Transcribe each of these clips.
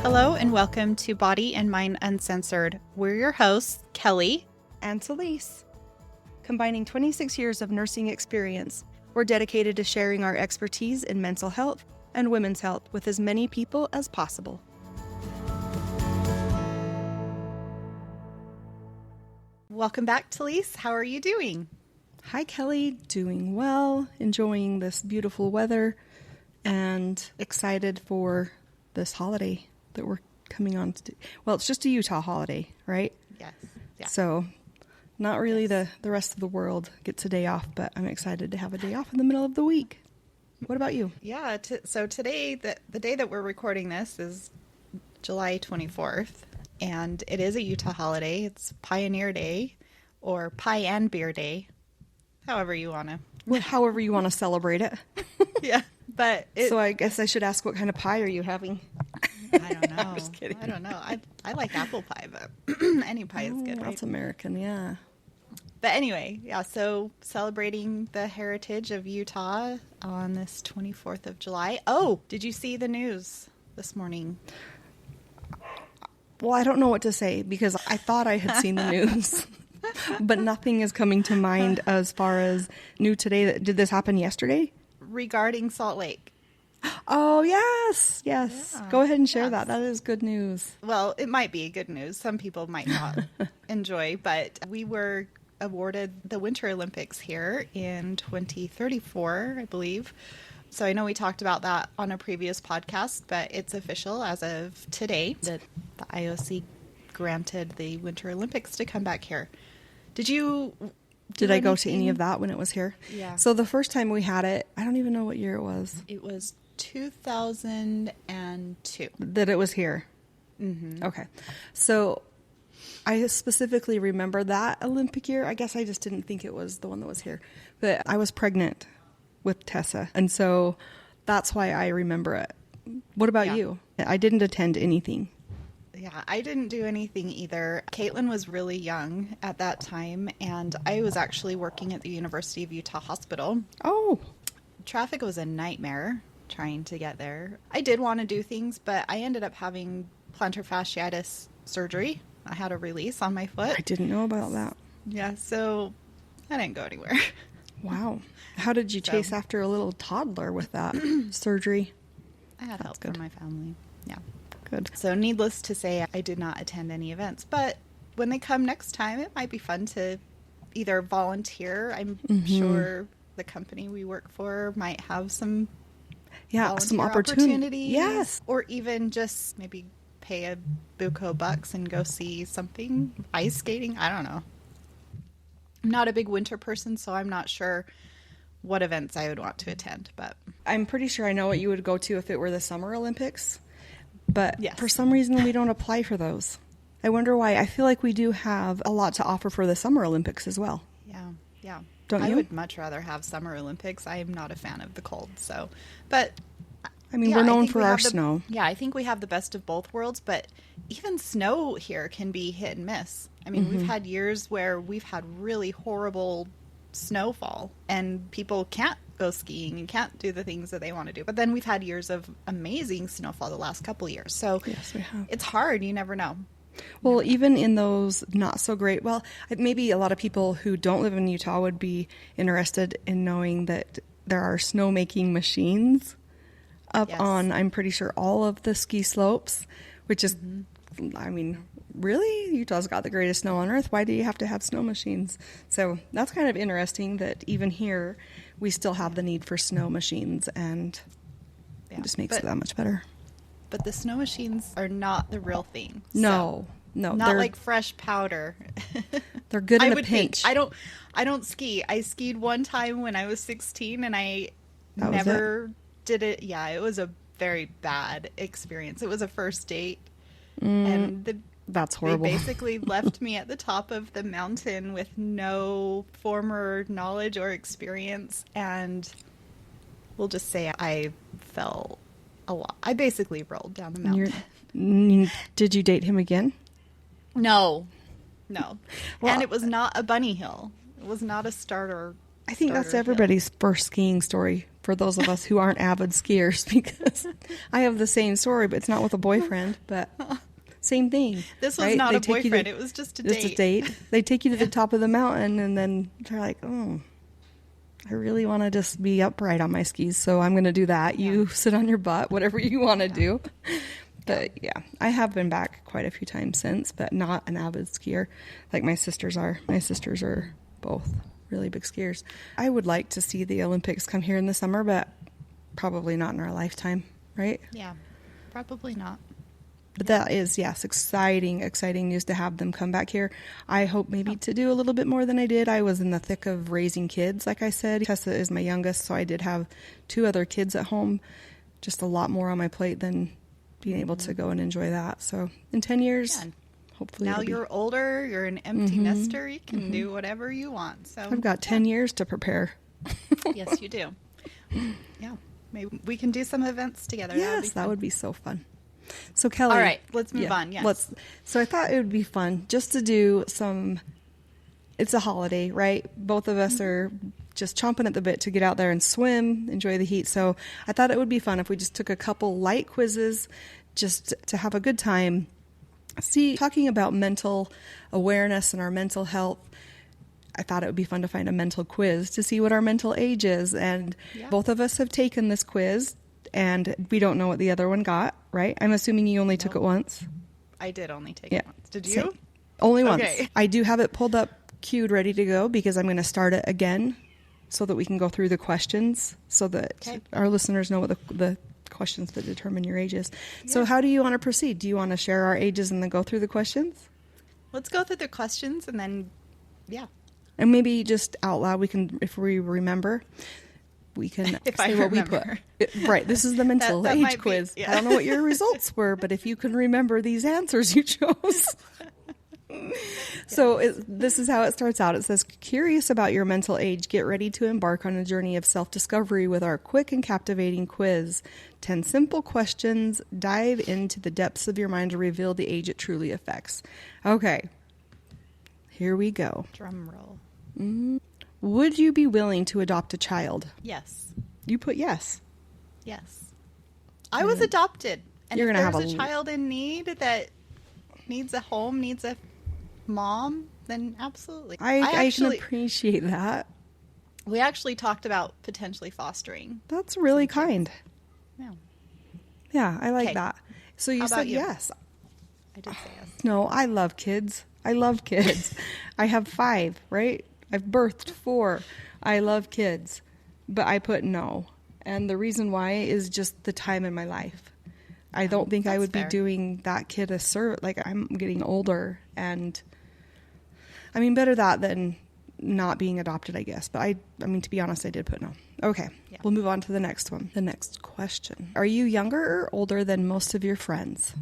Hello and welcome to Body and Mind Uncensored. We're your hosts, Kelli and Taleese. Combining 26 years of nursing experience, we're dedicated to sharing our expertise in mental health and women's health with as many people as possible. Welcome back, Taleese. How are you doing? Hi, Kelli. Doing well, enjoying this beautiful weather, and excited for this holiday that we're coming on to. Well, it's just a Utah holiday, right? Yes. Yeah. So not really the rest of the world gets a day off, but I'm excited to have a day off in the middle of the week. What about you? Yeah. So today, the day that we're recording this is July 24th, and it is a Utah holiday. It's Pioneer Day or Pie and Beer Day, however you want to. However you want to celebrate it. Yeah. But so I guess I should ask, what kind of pie are you having? I don't know. I'm just kidding. I don't know. I like apple pie, but any pie is good, right? That's American, yeah. But anyway, yeah, so celebrating the heritage of Utah on this 24th of July. Oh, did you see the news this morning? Well, I don't know what to say because I thought I had seen the news, but nothing is coming to mind as far as new today. Did this happen yesterday? Regarding Salt Lake. Oh, yes. Yeah. Go ahead and share that. Yes. That is good news. Well, it might be good news. Some people might not enjoy, but we were awarded the Winter Olympics here in 2034, I believe. So I know we talked about that on a previous podcast, but it's official as of today that the IOC granted the Winter Olympics to come back here. Did I go to any of that when it was here? Yeah. So the first time we had it, I don't even know what year it was. It was 2002. That it was here. Mm-hmm. Okay. So I specifically remember that Olympic year. I guess I just didn't think it was the one that was here. But I was pregnant with Tessa. And so that's why I remember it. What about you? I didn't attend anything. Yeah, I didn't do anything either. Caitlin was really young at that time, and I was actually working at the University of Utah Hospital. Oh. Traffic was a nightmare trying to get there. I did want to do things, but I ended up having plantar fasciitis surgery. I had a release on my foot. I didn't know about that. Yeah, so I didn't go anywhere. Wow. How did you chase after a little toddler with that surgery? I had help from my family. Yeah. Good. So needless to say, I did not attend any events, but when they come next time, it might be fun to either volunteer. I'm sure the company we work for might have some some opportunities. Yes. Or even just maybe pay a buco bucks and go see something, ice skating. I don't know. I'm not a big winter person, so I'm not sure what events I would want to attend, but I'm pretty sure I know what you would go to if it were the Summer Olympics. But yes. For some reason, we don't apply for those. I wonder why. I feel like we do have a lot to offer for the Summer Olympics as well. Yeah. Don't you? I would much rather have Summer Olympics. I am not a fan of the cold, so. But I mean, we're known for our snow. Yeah, I think we have the best of both worlds, but even snow here can be hit and miss. I mean, we've had years where we've had really horrible snowfall, and people can't go skiing and can't do the things that they want to do. But then we've had years of amazing snowfall the last couple of years. So yes, we have. It's hard. You never know. Well, even in those not so great, well, maybe a lot of people who don't live in Utah would be interested in knowing that there are snowmaking machines up on, I'm pretty sure, all of the ski slopes, which is, I mean, really? Utah's got the greatest snow on earth. Why do you have to have snow machines? So that's kind of interesting that even here we still have the need for snow machines, and it just makes it that much better. But the snow machines are not the real thing. No. Not like fresh powder. They're good in a pinch. I don't ski. I skied one time when I was 16, and I never did it. Yeah, it was a very bad experience. It was a first date, and that's horrible. They basically left me at the top of the mountain with no former knowledge or experience, and we'll just say I fell a lot. I basically rolled down the mountain. Did you date him again? No. Well, And it was not a bunny hill. It was not a starter I think that's starter everybody's first skiing story for those of us who aren't avid skiers, because I have the same story, but it's not with a boyfriend, but same thing. This was right? not They a take you boyfriend. to- It was just a Just date. a date. They take you to the top of the mountain, and then they're like, oh, I really want to just be upright on my skis, so I'm going to do that. Yeah. You sit on your butt, whatever you want to do. But yeah, I have been back quite a few times since, but not an avid skier like my sisters are. My sisters are both really big skiers. I would like to see the Olympics come here in the summer, but probably not in our lifetime, right? Yeah, probably not. But that is, yes, exciting news to have them come back here. I hope maybe to do a little bit more than I did. I was in the thick of raising kids, like I said. Tessa is my youngest, so I did have 2 other kids at home. Just a lot more on my plate than being able to go and enjoy that. So in 10 years, Yeah. hopefully Now it'll be- you're older, you're an empty nester, you can do whatever you want. So I've got 10 years to prepare. yes, you do. Yeah, maybe we can do some events together. Yes, that would be so fun. So Kelli, All right, let's move on. Yes. So I thought it would be fun just to do some. It's a holiday, right? Both of us are just chomping at the bit to get out there and swim, enjoy the heat. So I thought it would be fun if we just took a couple light quizzes, just to have a good time. Talking about mental awareness and our mental health. I thought it would be fun to find a mental quiz to see what our mental age is. And both of us have taken this quiz, and we don't know what the other one got, right? I'm assuming you only took it once. I did only take it once. Did you? Only once. Okay. I do have it pulled up, queued, ready to go, because I'm going to start it again so that we can go through the questions so that our listeners know what the questions that determine your age is. Yeah. So how do you want to proceed? Do you want to share our ages and then go through the questions? Let's go through the questions and then, And maybe just out loud, we can, if we remember, we can say what we put. Right. This is the mental that age quiz. Yeah. I don't know what your results were, but if you can remember these answers you chose. So this is how it starts out. It says, curious about your mental age, get ready to embark on a journey of self-discovery with our quick and captivating quiz. 10 simple questions. Dive into the depths of your mind to reveal the age it truly affects. Okay. Here we go. Drum roll. Would you be willing to adopt a child? Yes. You put yes. Yes. I was adopted. And You're if gonna there's have a child in need that needs a home, needs a mom, then absolutely. I can appreciate that. We actually talked about potentially fostering. That's really kind. Yeah. Yeah, I like that. So you How said about you? yes. I did say yes. No, I love kids. I love kids. I have 5, right? I've birthed 4. I love kids. But I put no. And the reason why is just the time in my life. I don't think I would be doing that kid a service. Like, I'm getting older, and I mean, better that than not being adopted, I guess. But I mean, to be honest, I did put no. Okay, We'll move on to the next one. The next question. Are you younger or older than most of your friends?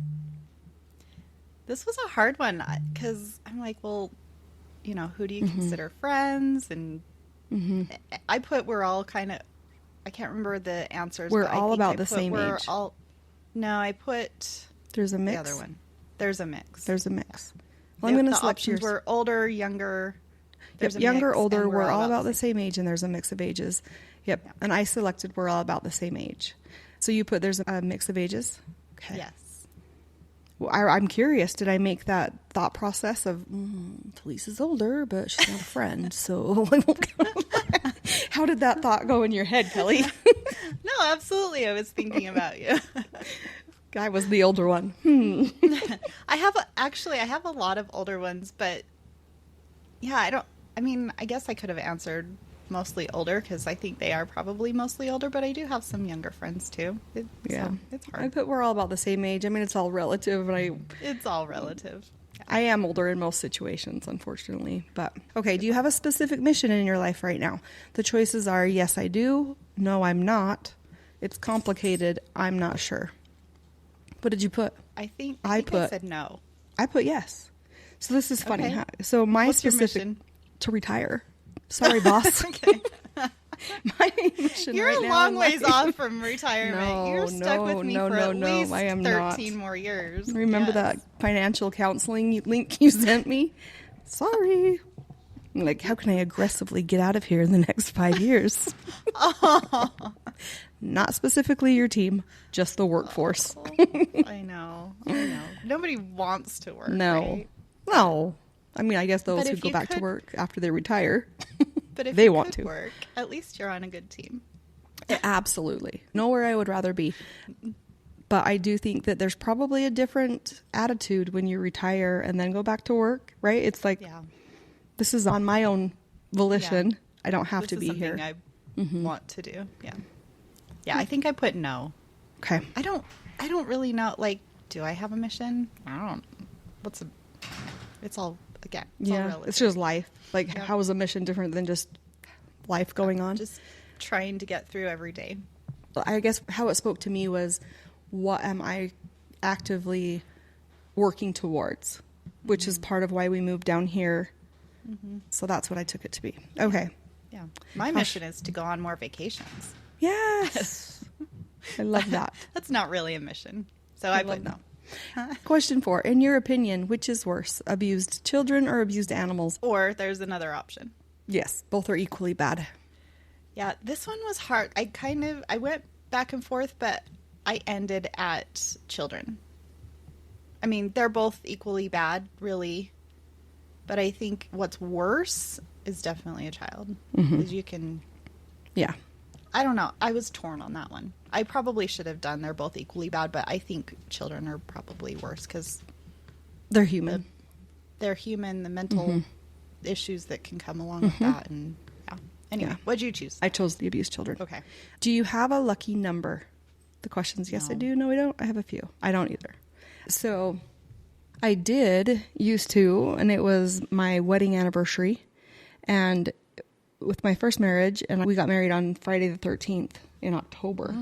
This was a hard one because I'm like, well, who do you consider friends? And I put we're all kind of, I can't remember the answers. We're but I all think about I the put same we're age. No, I put There's a mix. the other one. There's a mix. There's a mix. Well, I'm going to select options yours. were older, younger. Yep, a younger, mix, older, and we're all about the same age, and there's a mix of ages. Yep, and I selected we're all about the same age. So you put there's a mix of ages? Okay. Yes. Well, I'm curious, did I make that thought process of, Taleese is older, but she's not a friend, so I won't go. How did that thought go in your head, Kelli? No, absolutely. I was thinking about you. I was the older one. I have a lot of older ones, but yeah, I guess I could have answered mostly older because I think they are probably mostly older, but I do have some younger friends too. So it's hard. I put we're all about the same age. I mean, it's all relative, but It's all relative. I am older in most situations, unfortunately. But okay, do you have a specific mission in your life right now? The choices are yes, I do. No, I'm not. It's complicated. I'm not sure. What did you put? I think I said no. I put yes. So this is funny. Okay. So my What's your specific mission? To retire. Sorry, boss. Okay. My mission You're right a now long in ways life- off from retirement. No, You're stuck with me for at least I am not. 13 more years. Remember that financial counseling link you sent me? Sorry. Like, how can I aggressively get out of here in the next 5 years? Not specifically your team, just the workforce. I know. Nobody wants to work. No. Right? No. I mean, I guess those who go back to work after they retire, but if they you want could to work, at least you're on a good team. Absolutely. Nowhere I would rather be. But I do think that there's probably a different attitude when you retire and then go back to work, right? It's like, this is on my own volition. I don't have to be here. This is something I want to do. Yeah. Yeah, I think I put no. Okay. I don't really know. Like, do I have a mission? I don't. It's all, again, it's all relative. It's just life. Like, how is a mission different than just life going on? Just trying to get through every day. I guess how it spoke to me was, what am I actively working towards? Which is part of why we moved down here. So that's what I took it to be. Okay. Yeah. My mission is to go on more vacations. Yes. I love that. That's not really a mission. So I put no. Question 4. In your opinion, which is worse, abused children or abused animals? Or there's another option. Yes, both are equally bad. Yeah, this one was hard. I went back and forth, but I ended at children. I mean, they're both equally bad, really. But I think what's worse is definitely a child. Because you can... Yeah. I don't know. I was torn on that one. I probably should have done they're both equally bad, but I think children are probably worse because... They're human. They're human, the mental issues that can come along with that. And anyway, what'd you choose? I chose the abused children. Okay. Do you have a lucky number? The question's yes, I do. No, I don't. I have a few. I don't either. So I did used to, and it was my wedding anniversary. And with my first marriage, and we got married on Friday the 13th in October.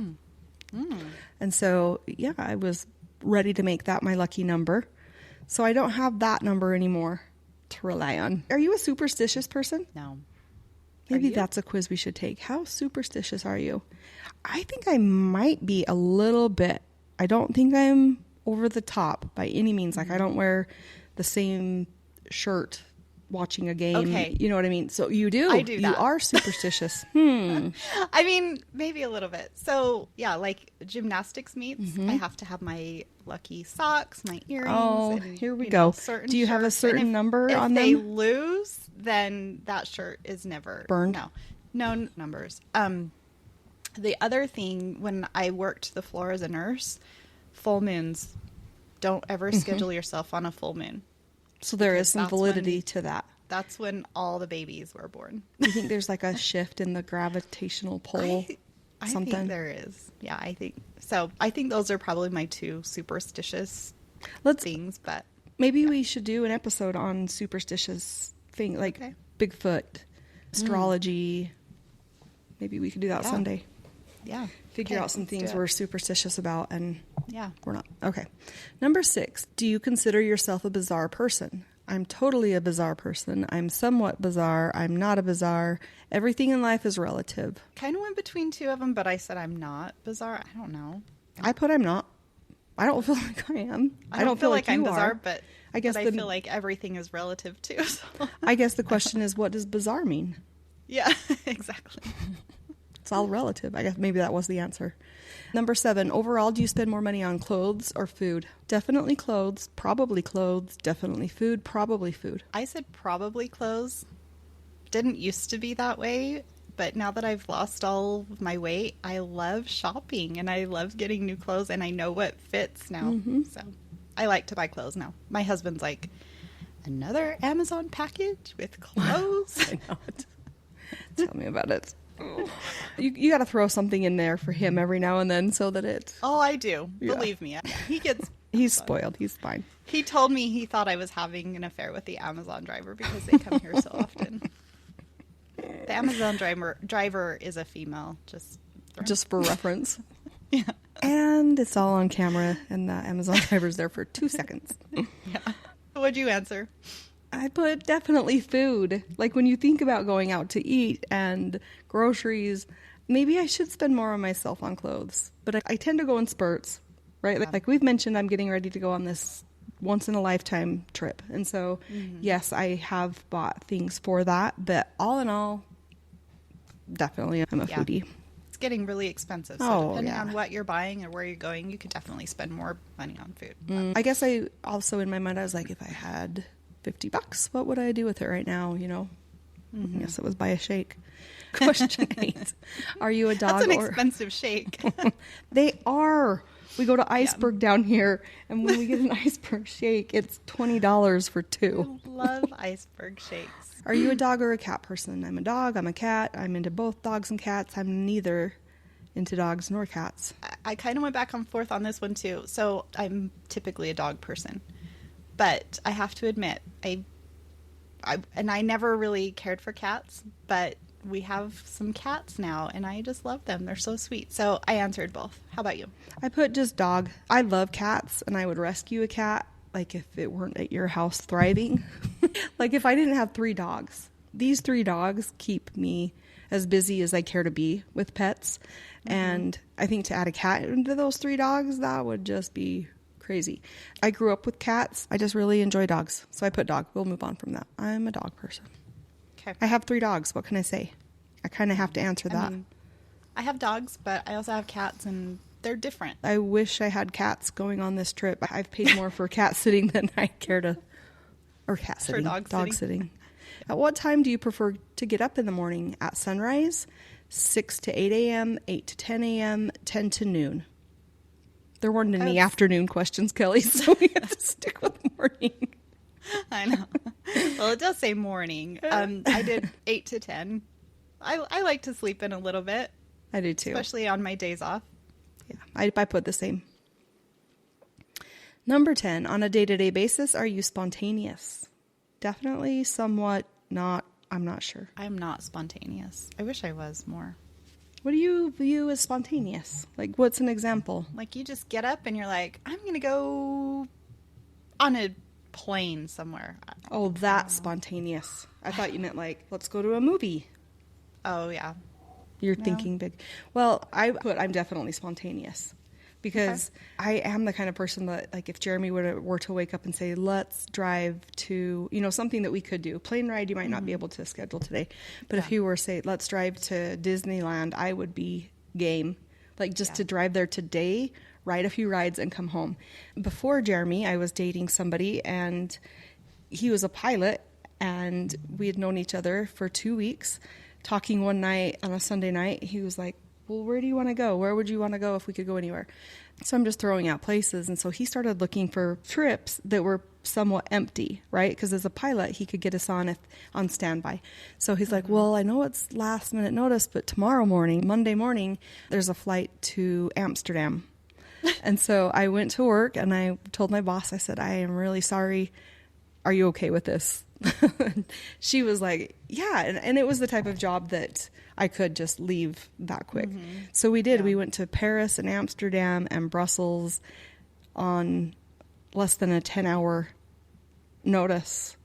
And so, I was ready to make that my lucky number. So I don't have that number anymore to rely on. Are you a superstitious person? No. Maybe that's a quiz we should take. How superstitious are you? I think I might be a little bit. I don't think I'm over the top by any means. Like, I don't wear the same shirt watching a game. Okay. You know what I mean? So you do. I do that. You are superstitious. I mean, maybe a little bit. So, like gymnastics meets, I have to have my lucky socks, my earrings. Oh, and, we go. Do you have a certain number on them? If they lose, then that shirt is never burned. No numbers. The other thing, when I worked the floor as a nurse, full moons, don't ever schedule yourself on a full moon. So there is some validity to that. That's when all the babies were born. You think there's like a shift in the gravitational pull? I think there is. Yeah, I think so. I think those are probably my two superstitious things. But maybe we should do an episode on superstitious things, like Bigfoot, astrology. Maybe we could do that Sunday. Yeah. Figure out some things we're superstitious about and we're not. Okay. Number 6. Do you consider yourself a bizarre person? I'm totally a bizarre person. I'm somewhat bizarre. I'm not a bizarre. Everything in life is relative. Kind of went between two of them, but I said I'm not bizarre. I don't know. I put I'm not. I don't feel like I am. I don't feel like I'm bizarre, but I guess I feel like everything is relative too. So. I guess the question is, what does bizarre mean? Yeah, exactly. It's all relative. I guess maybe that was the answer. Number 7, overall, do you spend more money on clothes or food? Definitely clothes, probably clothes, definitely food, probably food. I said probably clothes. Didn't used to be that way, but now that I've lost all of my weight, I love shopping and I love getting new clothes and I know what fits now. So I like to buy clothes now. My husband's like, another Amazon package with clothes? I know it. Tell me about it. You got to throw something in there for him every now and then so that it... Oh, I do. Believe me. He gets... He's spoiled. He's fine. He told me he thought I was having an affair with the Amazon driver because they come here so often. The Amazon driver is a female. Just for reference. Yeah. And it's all on camera and the Amazon driver's there for 2 seconds. Yeah. What'd you answer? I put definitely food. Like when you think about going out to eat and groceries, maybe I should spend more on myself on clothes. But I tend to go in spurts, right? Like we've mentioned, I'm getting ready to go on this once in a lifetime trip. And so, yes, I have bought things for that. But all in all, definitely I'm a foodie. It's getting really expensive. So depending on what you're buying or where you're going, you could definitely spend more money on food. I guess I also, in my mind, I was like, if I had $50, what would I do with it right now? You know, I guess it was buy a shake. Question 8. Are you a dog? That's an expensive shake. They are. We go to Iceberg down here, and when we get an iceberg shake, it's $20 for 2. I love iceberg shakes. Are you a dog or a cat person? I'm a dog. I'm a cat. I'm into both dogs and cats. I'm neither into dogs nor cats. I kind of went back and forth on this one too. So I'm typically a dog person, but I have to admit, I never really cared for cats, but we have some cats now, and I just love them. They're so sweet. So I answered both. How about you? I put just dog. I love cats, and I would rescue a cat, like if it weren't at your house thriving. Like if I didn't have 3 dogs. These 3 dogs keep me as busy as I care to be with pets. And I think to add a cat into those 3 dogs, that would just be crazy. I grew up with cats. I just really enjoy dogs. So I put dog. We'll move on from that. I'm a dog person. Okay. I have 3 dogs. What can I say? I kind of have to answer that. I have dogs, but I also have cats, and they're different. I wish I had cats going on this trip. I've paid more for cat sitting than I care to, or cat sitting, dog sitting. At what time do you prefer to get up in the morning? At sunrise, 6 to 8 a.m., 8 to 10 a.m., 10 to noon. There weren't any afternoon questions, Kelly, so we have to stick with morning. I know. Well, it does say morning. I did 8 to 10. I like to sleep in a little bit. I do too. Especially on my days off. Yeah, I put the same. Number 10, on a day-to-day basis, are you spontaneous? Definitely, somewhat, not, I'm not sure. I'm not spontaneous. I wish I was more. What do you view as spontaneous? Like, what's an example? Like, you just get up and you're like, I'm going to go on a plane somewhere. Oh, that's spontaneous. I thought you meant like, let's go to a movie. Oh, yeah. You're thinking big. Well, I'm definitely spontaneous because I am the kind of person that, like, if Jeremy were to wake up and say, let's drive to, something that we could do. Plane ride, you might not be able to schedule today. But if he were to say, let's drive to Disneyland, I would be game. Like, just to drive there today, ride a few rides, and come home. Before Jeremy, I was dating somebody, and he was a pilot, and we had known each other for 2 weeks. Talking one night on a Sunday night, he was like, well, where do you want to go? Where would you want to go if we could go anywhere? So I'm just throwing out places. And so he started looking for trips that were somewhat empty, right? Because as a pilot, he could get us on standby. So he's like, well, I know it's last minute notice, but tomorrow morning, Monday morning, there's a flight to Amsterdam. And so I went to work and I told my boss, I said, I am really sorry. Are you okay with this? She was like, yeah. And it was the type of job that I could just leave that quick. So we did. We went to Paris and Amsterdam and Brussels on less than a 10-hour notice.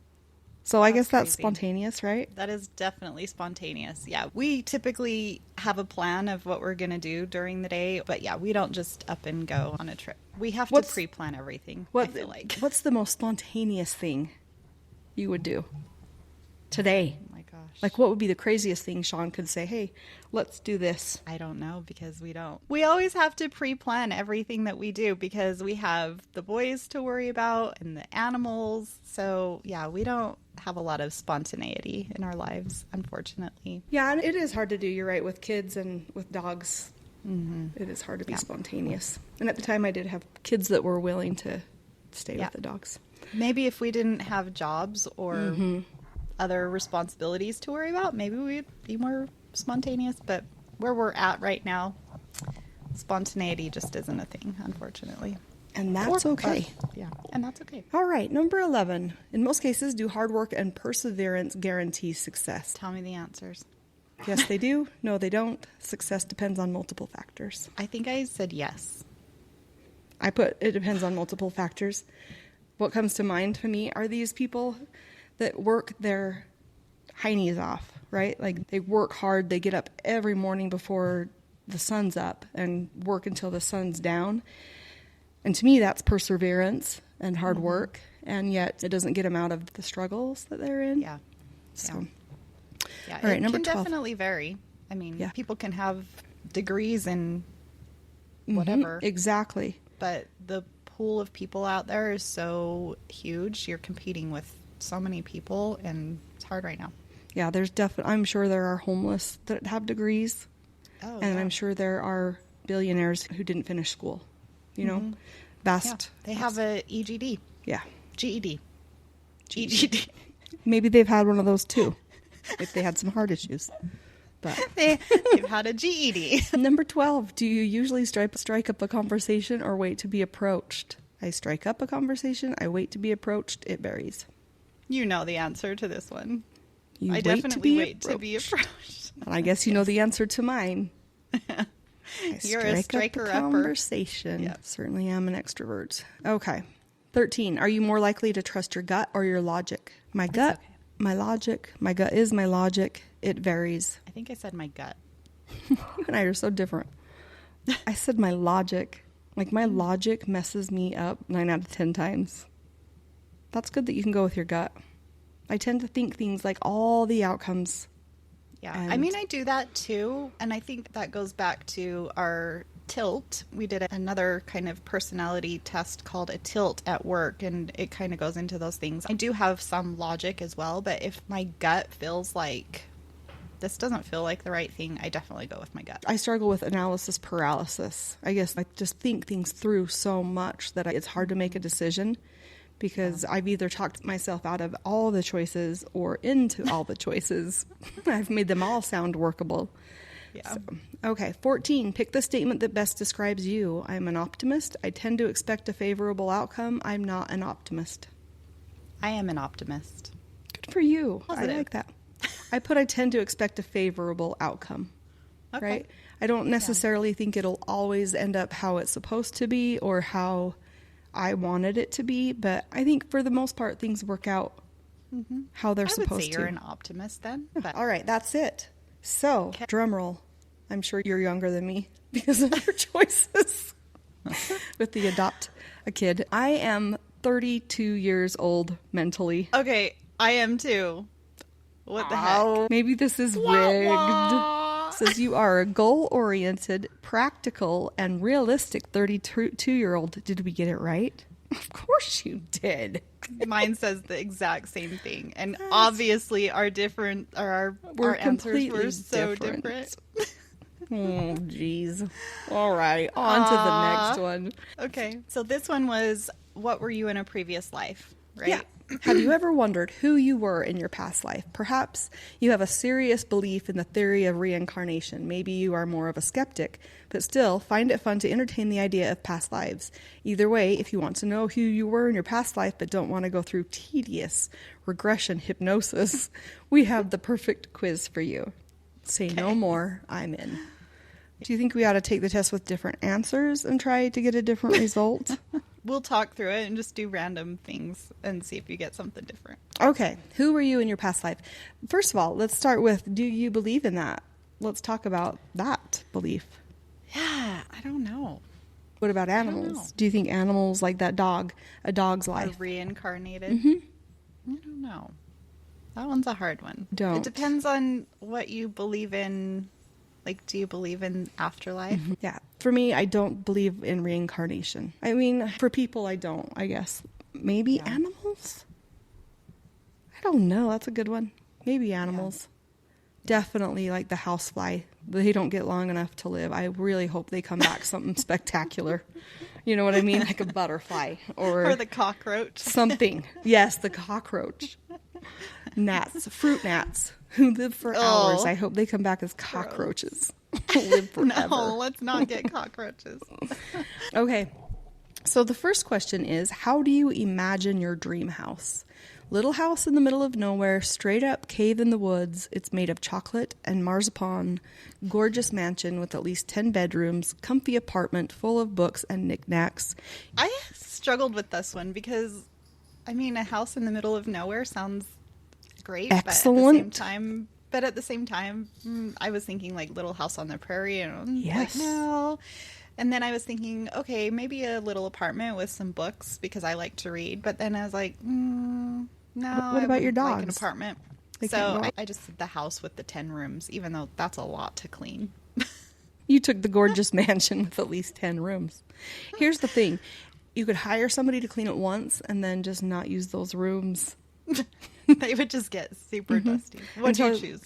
So I guess that's spontaneous, right? That is definitely spontaneous. Yeah. We typically have a plan of what we're going to do during the day. But yeah, we don't just up and go on a trip. We have to pre-plan everything, I feel like. What's the most spontaneous thing you would do today? Oh my gosh. Like, what would be the craziest thing Sean could say, hey, let's do this? I don't know, because we don't. We always have to pre-plan everything that we do because we have the boys to worry about and the animals. So yeah, we don't have a lot of spontaneity in our lives, unfortunately. Yeah, and it is hard to do, you're right, with kids and with dogs. It is hard to be spontaneous. And at the time I did have kids that were willing to stay with the dogs. Maybe if we didn't have jobs or other responsibilities to worry about, maybe we'd be more spontaneous. But where we're at right now, spontaneity just isn't a thing, unfortunately. And that's okay. And that's okay. All right, number 11. In most cases, do hard work and perseverance guarantee success? Tell me the answers. Yes, they do. No, they don't. Success depends on multiple factors. I think I said yes. I put it depends on multiple factors. What comes to mind to me are these people that work their heinies off, right? Like, they work hard. They get up every morning before the sun's up and work until the sun's down. And to me, that's perseverance and hard work. And yet it doesn't get them out of the struggles that they're in. Yeah. So, Yeah. all right, It number can 12. definitely vary. I mean, Yeah. people can have degrees in whatever. Exactly. But the pool of people out there is so huge. You're competing with so many people, and it's hard right now. Yeah, there's definitely, I'm sure there are homeless that have degrees. Oh, And yeah. I'm sure there are billionaires who didn't finish school. You know, vast. Yeah. They have a EGD. Yeah. GED. EGD. Maybe they've had one of those too, if they had some heart issues. But They've had a GED. number 12, do you usually strike up a conversation or wait to be approached? I strike up a conversation. I wait to be approached. It varies. You know the answer to this one. You I wait definitely wait to to be approached. And I guess you know the answer to mine. I You're a strike up striker-upper. conversation. Yep. Certainly am an extrovert. Okay. 13. Are you more likely to trust your gut or your logic? My gut, okay. my logic. My gut is my logic. It varies. I think I said my gut. You and I are so different. I said my logic. Like my logic messes me up 9 out of 10 times. That's good that you can go with your gut. I tend to think things like all the outcomes. Yeah. And- I mean, I do that too. And I think that goes back to our tilt. We did another kind of personality test called a tilt at work, and it kind of goes into those things. I do have some logic as well, but if my gut feels like this doesn't feel like the right thing, I definitely go with my gut. I struggle with analysis paralysis. I guess I just think things through so much that it's hard to make a decision because I've either talked myself out of all the choices or into all the choices. I've made them all sound workable. Yeah. So, okay, 14. Pick the statement that best describes you. I'm an optimist. I tend to expect a favorable outcome. I'm not an optimist. I am an optimist. Good for you. Positive. I like that. I tend to expect a favorable outcome. Okay. Right? I don't necessarily think it'll always end up how it's supposed to be or how I wanted it to be, but I think for the most part things work out how they're I would supposed say to. you're an optimist then. But All right, that's it. So, drum roll. I'm sure you're younger than me because of your choices with the adopt a kid. I am 32 years old mentally. okay, I am too. What the heck? Maybe this is rigged. Says you are a goal-oriented, practical, and realistic 32-year-old. Did we get it right? Of course you did. Mine says the exact same thing, and obviously our answers were completely so different. different. Oh, jeez. All right, on to the next one. Okay, so this one was, what were you in a previous life, right? Yeah. Have you ever wondered who you were in your past life? Perhaps you have a serious belief in the theory of reincarnation. Maybe you are more of a skeptic, but still find it fun to entertain the idea of past lives. Either way, if you want to know who you were in your past life but don't want to go through tedious regression hypnosis, we have the perfect quiz for you. Say no more, I'm in. Do you think we ought to take the test with different answers and try to get a different result? We'll talk through it and just do random things and see if you get something different. Okay, who were you in your past life? First of all, let's start with, do you believe in that? Let's talk about that belief. Yeah, I don't know. What about know. animals? Do you think animals like that dog, a dog's Are life? reincarnated? I don't know. That one's a hard one. Don't. It depends on what you believe in. Like, do you believe in afterlife? Yeah, for me, I don't believe in reincarnation. I mean, for people, I don't, I guess. Maybe animals? I don't know. That's a good one. Maybe animals. Definitely like the housefly. They don't get long enough to live. I really hope they come back something spectacular. You know what I mean? Like a butterfly Or the cockroach. something. Yes, the cockroach. Gnats, fruit gnats who live for hours. I hope they come back as cockroaches. Live forever. No, let's not get cockroaches. Okay. So the first question is, how do you imagine your dream house? Little house in the middle of nowhere, straight up cave in the woods. It's made of chocolate and marzipan. Gorgeous mansion with at least 10 bedrooms. Comfy apartment full of books and knickknacks. I struggled with this one because, I mean, a house in the middle of nowhere sounds great. Excellent. But at the same time, I was thinking like Little House on the Prairie, and Yes. like, no. And then I was thinking, okay, maybe a little apartment with some books because I like to read. But then I was like, no, What I about your would like an dogs? apartment. They So can't go out? I just did the house with the 10 rooms, even though that's a lot to clean. You took the gorgeous mansion with at least 10 rooms. Here's the thing. You could hire somebody to clean it once and then just not use those rooms. They would just get super dusty. What do you choose?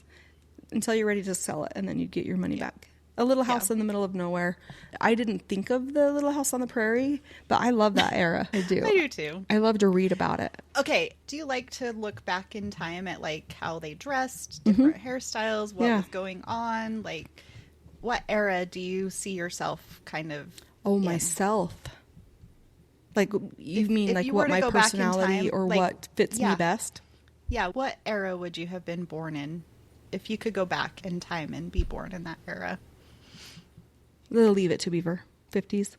Until you're ready to sell it, and then you'd get your money back. A little house in the middle of nowhere. I didn't think of the Little House on the Prairie, but I love that era. I do. I do too. I love to read about it. Okay, do you like to look back in time at like how they dressed, different hairstyles, what was going on? Like, what era do you see yourself kind of in? Myself. Like, you mean if like you what were to my go back in personality time, or like, what fits me best? Yeah, what era would you have been born in if you could go back in time and be born in that era? Leave it to Beaver. 50s.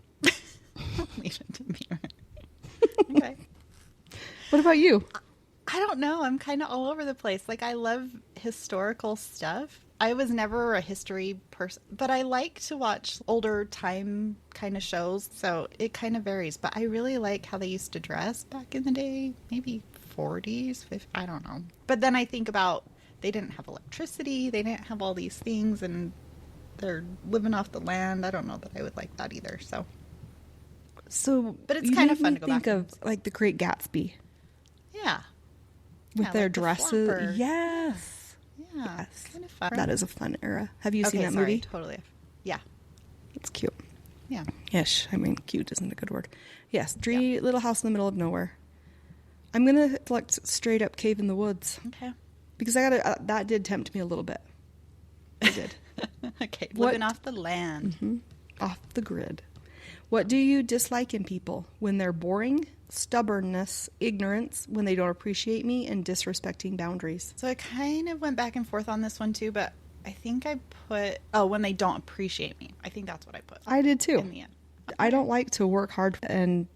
Leave it to Beaver. Okay. What about you? I don't know. I'm kind of all over the place. Like, I love historical stuff. I was never a history person, but I like to watch older time kind of shows, so it kind of varies. But I really like how they used to dress back in the day, maybe 40s, 50s, I don't know. But then I think about they didn't have electricity, they didn't have all these things, and they're living off the land. I don't know that I would like that either. But it's kind of fun to go back. Think of like The Great Gatsby. Yeah. With their like the dresses. flapper. Yes. Yeah. Yes. Kind of fun. That is a fun era. Have you seen that movie? Totally. Yeah. It's cute. Yeah. Yes. I mean, cute isn't a good word. Yes. Little House in the Middle of Nowhere. I'm going to select straight up Cave in the Woods. Okay. Because that did tempt me a little bit. It did. Okay. Living off the land. Mm-hmm. Off the grid. What do you dislike in people? When they're boring, stubbornness, ignorance, when they don't appreciate me, and disrespecting boundaries. So I kind of went back and forth on this one too, but I think I put, when they don't appreciate me. I think that's what I put. I did too. In the end. I don't like to work hard and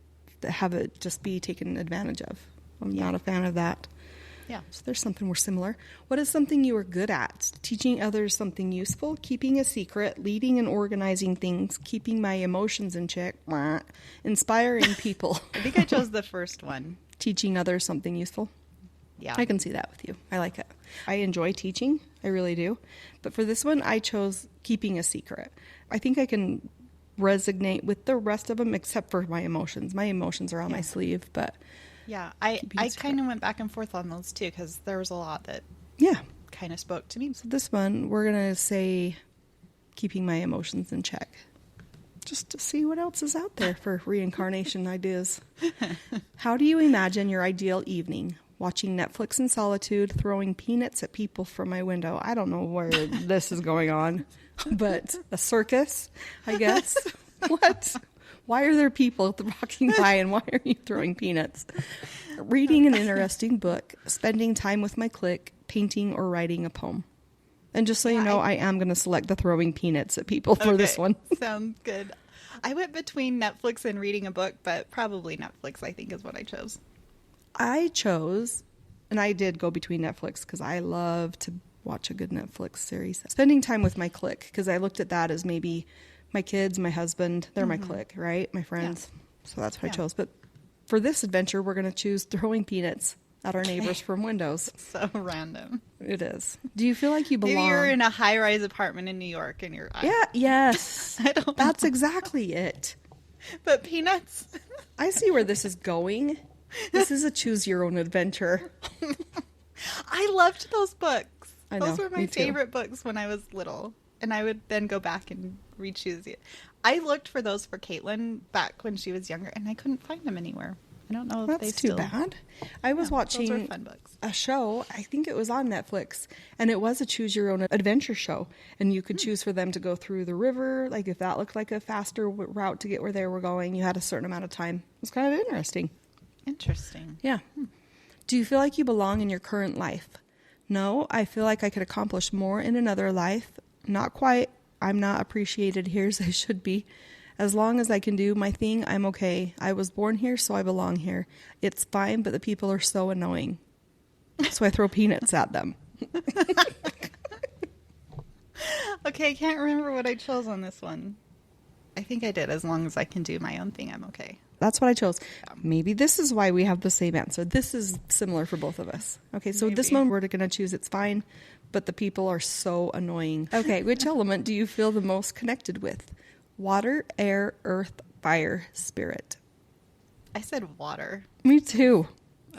have it just be taken advantage of. I'm not a fan of that. Yeah. So there's something we're similar. What is something you are good at? Teaching others something useful, keeping a secret, leading and organizing things, keeping my emotions in check, inspiring people. I think I chose the first one. Teaching others something useful. Yeah. I can see that with you. I like it. I enjoy teaching. I really do. But for this one, I chose keeping a secret. I think I can resonate with the rest of them except for my emotions. My emotions are on my sleeve, but... Yeah, I kind of went back and forth on those too because there was a lot that kind of spoke to me. So this one, we're going to say keeping my emotions in check. Just to see what else is out there for reincarnation ideas. How do you imagine your ideal evening? Watching Netflix in solitude, throwing peanuts at people from my window. I don't know where this is going on, but a circus, I guess. What? Why are there people walking by and why are you throwing peanuts? Reading an interesting book, spending time with my clique, painting or writing a poem. And just so you know, I am going to select the throwing peanuts at people for this one. Sounds good. I went between Netflix and reading a book, but probably Netflix, I think, is what I chose. I chose, and I did go between Netflix because I love to watch a good Netflix series. Spending time with my clique, because I looked at that as maybe... my kids, my husband, they're my clique, right? My friends. Yeah. So that's what I chose. But for this adventure, we're going to choose throwing peanuts at our neighbors from windows. So random. It is. Do you feel like you belong? Maybe you're in a high-rise apartment in New York and you're... Yes. I don't That's know. exactly it. But peanuts? I see where this is going. This is a choose-your-own-adventure. I loved those books. I know, Those were my me too. favorite books when I was little. And I would then go back and re-choose it. I looked for those for Caitlin back when she was younger, and I couldn't find them anywhere. I don't know if That's they too still... bad. I was watching those were fun books. a show, I think it was on Netflix, and it was a choose-your-own-adventure show. And you could choose for them to go through the river, like if that looked like a faster route to get where they were going, you had a certain amount of time. It was kind of interesting. Interesting. Yeah. Do you feel like you belong in your current life? No, I feel like I could accomplish more in another life. Not quite. I'm not appreciated here as I should be. As long as I can do my thing, I'm okay. I was born here, so I belong here. It's fine, but the people are so annoying. So I throw peanuts at them. Okay, I can't remember what I chose on this one. I think I did. As long as I can do my own thing, I'm okay. That's what I chose. Maybe this is why we have the same answer. This is similar for both of us. Okay, so this one we're going to choose it's fine, but the people are so annoying. Okay, which element do you feel the most connected with? Water, air, earth, fire, spirit. I said water. Me too.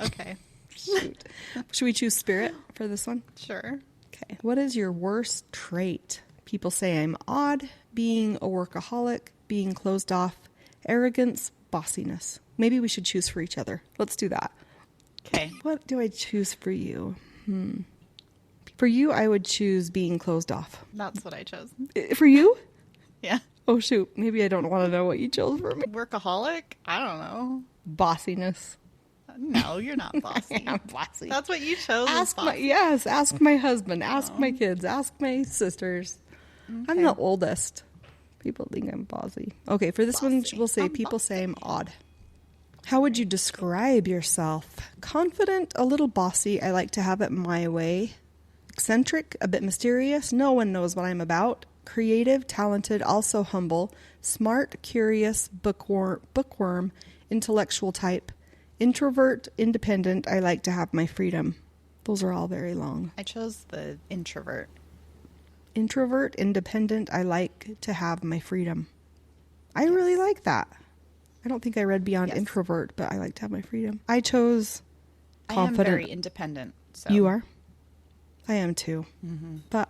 Okay. Shoot. Should we choose spirit for this one? Sure. Okay. What is your worst trait? People say I'm odd, being a workaholic, being closed off, arrogance, bossiness. Maybe we should choose for each other. Let's do that. Okay. What do I choose for you? For you, I would choose being closed off. That's what I chose. For you? Yeah. Oh, shoot. Maybe I don't want to know what you chose for me. Workaholic? I don't know. Bossiness. No, you're not bossy. I'm bossy. That's what you chose. Ask my husband. Ask my kids. Ask my sisters. Okay. I'm the oldest. People think I'm bossy. Okay, for this one, we'll say people say I'm odd. How would you describe yourself? Confident, a little bossy. I like to have it my way. Eccentric, a bit mysterious. No one knows what I'm about. Creative, talented, also humble. Smart, curious, bookworm, intellectual type. Introvert, independent. I like to have my freedom. Those are all very long. I chose the introvert. Introvert, independent. I like to have my freedom. I really like that. I don't think I read beyond introvert, but I like to have my freedom. I chose confident. I am very independent. So. You are? I am too. Mm-hmm. But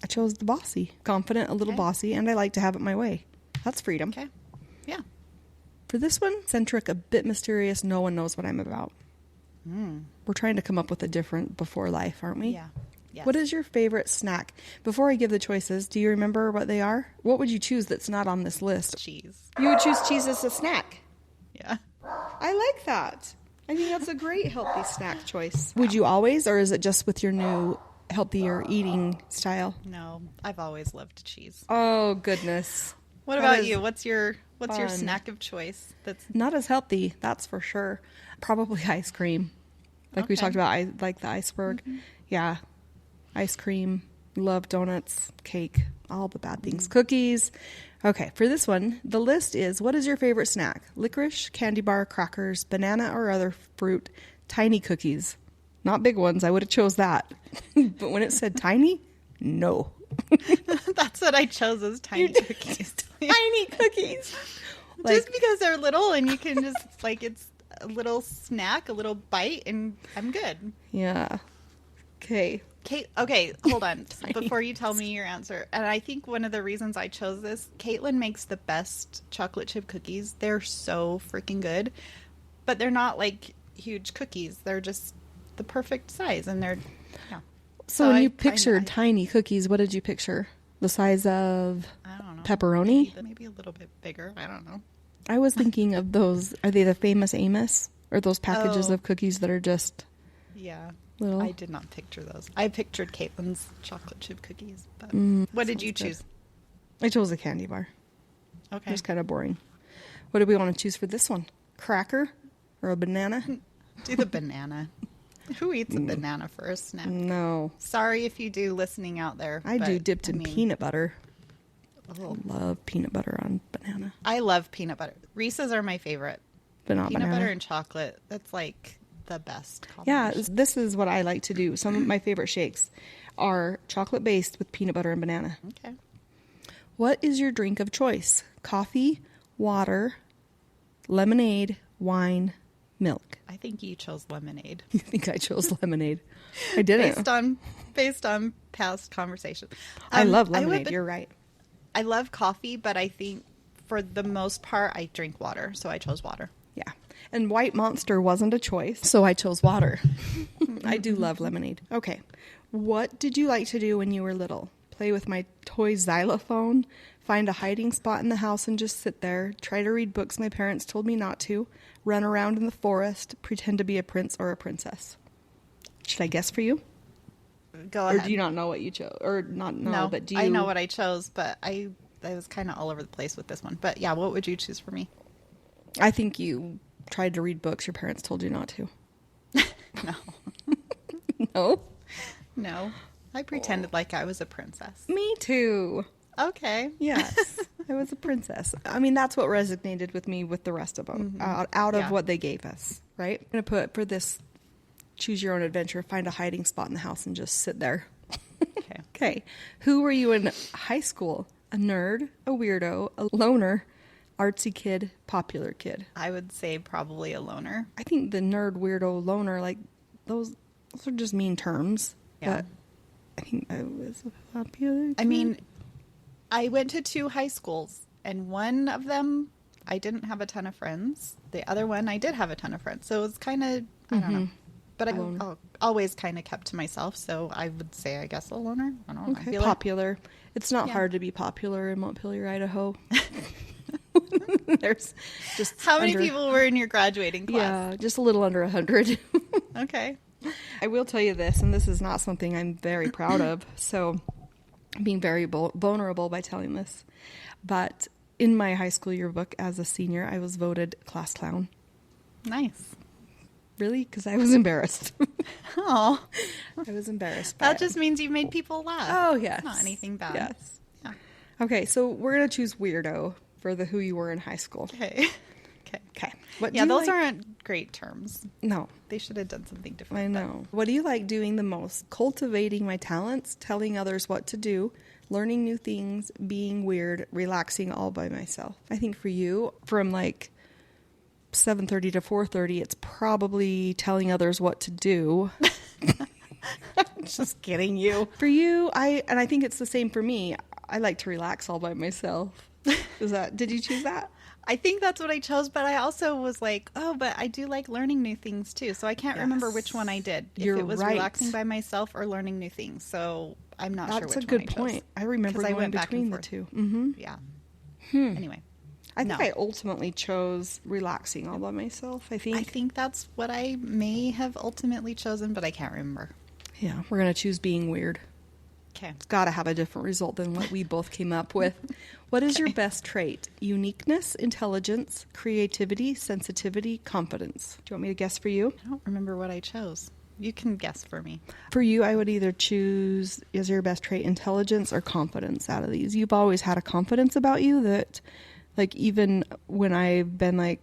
I chose the bossy. Confident, a little bossy, and I like to have it my way. That's freedom. Okay. Yeah. For this one, eccentric, a bit mysterious. No one knows what I'm about. We're trying to come up with a different before life, aren't we? Yeah. Yes. What is your favorite snack? Before I give the choices, do you remember what they are? What would you choose that's not on this list? Cheese. You would choose cheese as a snack. Yeah. I like that. I think that's a great healthy snack choice. Would you always, or is it just with your new healthier eating style? No, I've always loved cheese. Oh, goodness. What about you? What's your snack of choice? That's not as healthy, that's for sure. Probably ice cream. Like we talked about, I like the iceberg. Mm-hmm. Yeah. Ice cream, love donuts, cake, all the bad things. Cookies. Okay, for this one, the list is, what is your favorite snack? Licorice, candy bar, crackers, banana or other fruit, tiny cookies. Not big ones, I would have chose that. But when it said tiny, no. That's what I chose, as tiny cookies. Tiny cookies. Just because they're little and you can just, it's a little snack, a little bite, and I'm good. Yeah. Okay. Kate, okay, hold on. Before you tell me your answer, and I think one of the reasons I chose this, Caitlin makes the best chocolate chip cookies. They're so freaking good, but they're not like huge cookies. They're just the perfect size, and they're, yeah. So when you pictured tiny cookies, what did you picture? The size of, I don't know, pepperoni? Maybe a little bit bigger. I don't know. I was thinking of those. Are they the famous Amos? Or those packages of cookies that are just little? I did not picture those. I pictured Caitlin's chocolate chip cookies. But what did you choose? I chose a candy bar. Okay. It was kind of boring. What do we want to choose for this one? Cracker or a banana? Do the banana. Who eats a banana for a snack? No. Sorry if you do listening out there. I do dipped in peanut butter. I love peanut butter on banana. I love peanut butter. Reese's are my favorite. But not peanut banana. Butter and chocolate. That's like the best combination. Yeah, this is what I like to do. Some of my favorite shakes are chocolate based with peanut butter and banana. Okay. What is your drink of choice? Coffee, water, lemonade, wine, milk. I think you chose lemonade. You think I chose lemonade? I didn't. Based on past conversation. I love lemonade. You're right. I love coffee, but I think for the most part, I drink water. So I chose water. Yeah. And White Monster wasn't a choice, so I chose water. I do love lemonade. Okay. What did you like to do when you were little? Play with my toy xylophone? Find a hiding spot in the house and just sit there? Try to read books my parents told me not to? Run around in the forest? Pretend to be a prince or a princess? Should I guess for you? Go ahead. Or do you not know what you chose? Or not know, no, but do you? I know what I chose, but I was kind of all over the place with this one. But yeah, what would you choose for me? I think you tried to read books your parents told you not to. No. No? No. I pretended like I was a princess. Me too. Okay. Yes, I was a princess. I mean, that's what resonated with me with the rest of them, out of what they gave us, right? I'm going to put for this choose your own adventure, find a hiding spot in the house and just sit there. Okay. Okay. Who were you in high school? A nerd, a weirdo, a loner, artsy kid, popular kid? I would say probably a loner. I think the nerd, weirdo, loner, like those are just mean terms. Yeah. But I think I was a popular kid. I mean, I went to 2 high schools, and one of them I didn't have a ton of friends. The other one I did have a ton of friends. So it was kind of, I don't know. But I always kind of kept to myself, so I would say, I guess, a loner. I don't know. Okay, popular. It's not hard to be popular in Montpelier, Idaho. There's just how many people were in your graduating class? Yeah, just a little under 100. Okay. I will tell you this, and this is not something I'm very proud of, so I'm being very vulnerable by telling this. But in my high school yearbook as a senior, I was voted class clown. Nice. Really? Because I was embarrassed. Oh. I was embarrassed. That just means you made people laugh. Oh, yes. It's not anything bad. Yes. Yeah. Okay, so we're going to choose weirdo for the who you were in high school. Okay. Okay. What Yeah, do you those like? aren't great terms. No. They should have done something different. I know. What do you like doing the most? Cultivating my talents, telling others what to do, learning new things, being weird, relaxing all by myself. I think for you, from like 7:30 to 4:30, it's probably telling others what to do. Just kidding you. For you, I think it's the same for me. I like to relax all by myself. Did you choose that? I think that's what I chose, but I also was like, oh, but I do like learning new things too. So I can't remember which one I did. You're if it was right. relaxing by myself or learning new things. So I'm not sure which one I chose. That's a good point. I remember going went back between and the forth. two. Mm-hmm. Yeah. Anyway. I think I ultimately chose relaxing all by myself. I think that's what I may have ultimately chosen, but I can't remember. Yeah, we're going to choose being weird. Okay. It's got to have a different result than what we both came up with. What is your best trait? Uniqueness, intelligence, creativity, sensitivity, confidence. Do you want me to guess for you? I don't remember what I chose. You can guess for me. For you, I would either choose, is your best trait intelligence or confidence out of these? You've always had a confidence about you that, like, even when I've been like,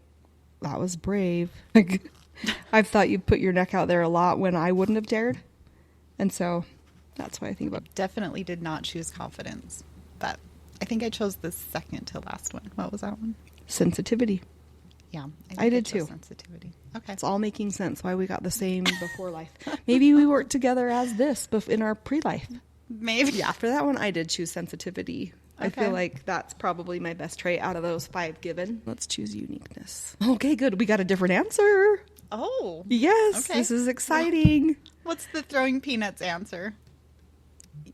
that was brave. Like, I've thought you'd put your neck out there a lot when I wouldn't have dared. And so that's what I think about. Definitely did not choose confidence, but I think I chose the second to last one. What was that one? Sensitivity. Yeah, I did too. Sensitivity. Okay. It's all making sense why we got the same before life. Maybe we worked together as this in our pre-life. Maybe. Yeah, for that one, I did choose sensitivity. I feel like that's probably my best trait out of those 5 given. Let's choose uniqueness. Okay, good. We got a different answer. Oh. Yes, okay. This is exciting. What's the throwing peanuts answer?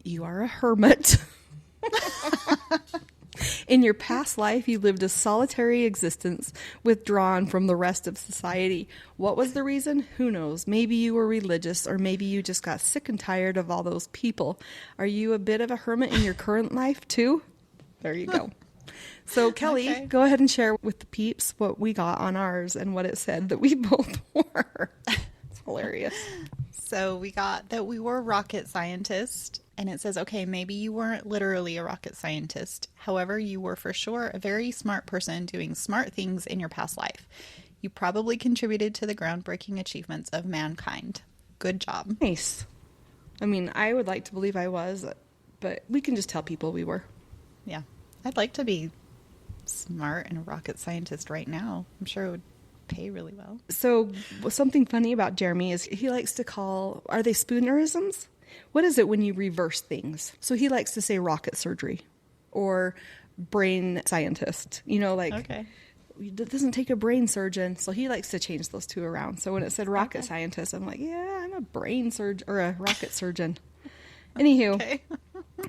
You are a hermit. In your past life, you lived a solitary existence, withdrawn from the rest of society. What was the reason? Who knows? Maybe you were religious, or maybe you just got sick and tired of all those people. Are you a bit of a hermit in your current life, too? There you go. So, Kelly, go ahead and share with the peeps what we got on ours and what it said that we both were. It's hilarious. So we got that we were rocket scientists, and it says, okay, maybe you weren't literally a rocket scientist. However, you were for sure a very smart person doing smart things in your past life. You probably contributed to the groundbreaking achievements of mankind. Good job. Nice. I mean, I would like to believe I was, but we can just tell people we were. Yeah. I'd like to be smart and a rocket scientist right now. I'm sure it would pay really well. So something funny about Jeremy is he likes to call, are they spoonerisms? What is it when you reverse things? So he likes to say rocket surgery or brain scientist, Okay. It doesn't take a brain surgeon. So he likes to change those two around. So when it said rocket scientist, I'm like, yeah, I'm a brain surgeon or a rocket surgeon. Anywho,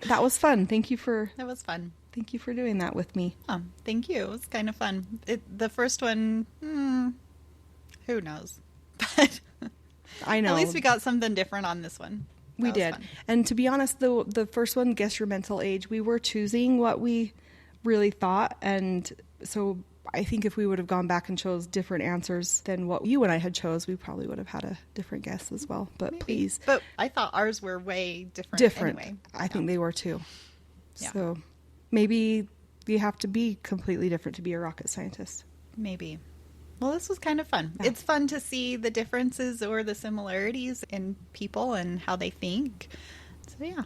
that was fun. That was fun. Thank you for doing that with me. Oh, thank you. It was kind of fun. The first one, who knows? But I know. At least we got something different on this one. We did. Fun. And to be honest, the first one, Guess Your Mental Age, we were choosing what we really thought. And so I think if we would have gone back and chose different answers than what you and I had chose, we probably would have had a different guess as well. But maybe. Please. But I thought ours were way different. Anyway. I think they were too. Yeah. So Maybe you have to be completely different to be a rocket scientist. Maybe. Well, this was kind of fun. Yeah. It's fun to see the differences or the similarities in people and how they think. So, yeah.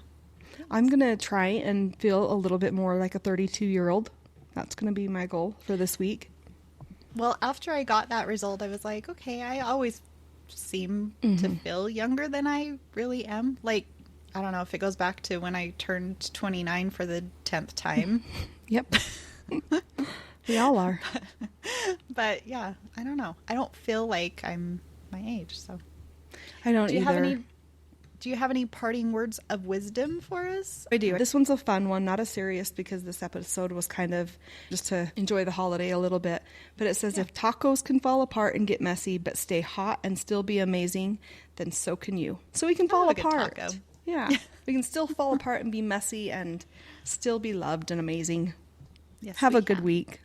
I'm going to try and feel a little bit more like a 32-year-old. That's going to be my goal for this week. Well, after I got that result, I was like, okay, I always seem to feel younger than I really am. Like, I don't know if it goes back to when I turned 29 for the 10th time. Yep. We all are. But yeah, I don't know. I don't feel like I'm my age, so. I don't either. Do you have any parting words of wisdom for us? I do. This one's a fun one, not as serious because this episode was kind of just to enjoy the holiday a little bit. But it says, if tacos can fall apart and get messy, but stay hot and still be amazing, then so can you. So we can fall apart. Yeah. We can still fall apart and be messy and still be loved and amazing. Yes, have a good week.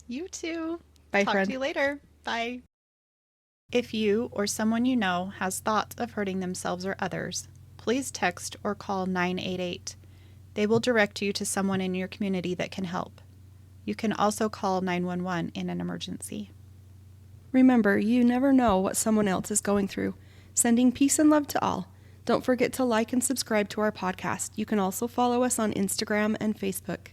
You too. Bye, Talk friend. to you later. Bye. If you or someone you know has thoughts of hurting themselves or others, please text or call 988. They will direct you to someone in your community that can help. You can also call 911 in an emergency. Remember, you never know what someone else is going through. Sending peace and love to all. Don't forget to like and subscribe to our podcast. You can also follow us on Instagram and Facebook.